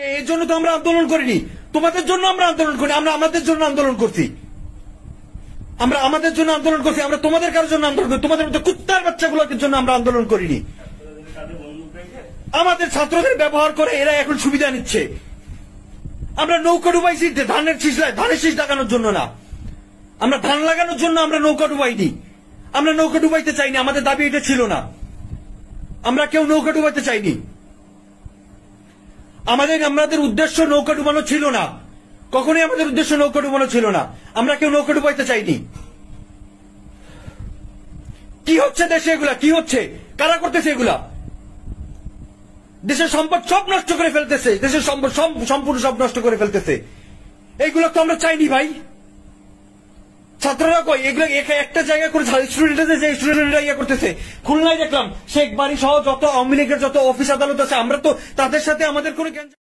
এই জন্য তো আমরা আন্দোলন করিনি, তোমাদের জন্য আমরা আন্দোলন করি। আমরা আমাদের জন্য আন্দোলন করছি, আমরা আমাদের জন্য আন্দোলন করছি। আমরা তোমাদের কারোর জন্য আন্দোলন করি, তোমাদের মধ্যে কুত্তার বাচ্চাগুলোর জন্য আমরা আন্দোলন করিনি। আমাদের ছাত্রদের ব্যবহার করে এরা এখন সুবিধা নিচ্ছে। আমরা নৌকা ডুবাইছি ধানের শীষ লাগানোর জন্য না, আমরা ধান লাগানোর জন্য আমরা নৌকা ডুবাইনি। আমরা নৌকা ডুবাইতে চাইনি, আমাদের দাবি এটা ছিল না। আমরা কেউ নৌকা ডুবাইতে চাইনি, আমাদের উদ্দেশ্য নৌকা ডুবানো ছিল না, কখনোই আমাদের উদ্দেশ্য নৌকা ডুবানো ছিল না। আমরা কেউ নৌকা ডুবাইতে চাইনি। কি হচ্ছে দেশে, এগুলা কি হচ্ছে, কারা করতেছে এগুলা? দেশের সম্পদ সব নষ্ট করে ফেলতেছে, দেশের সম্পদ সম্পূর্ণ সব নষ্ট করে ফেলতেছে। এইগুলো তো আমরা চাইনি ভাই। ছাত্ররা কই এগুলো একটা জায়গা করে স্টুডেন্টরা ইয়ে করতেছে। খুলনায় দেখলাম শেখ বাড়ি সহ যত আওয়ামী লীগের যত অফিস আদালত আছে, আমরা তো তাদের সাথে আমাদের কোনো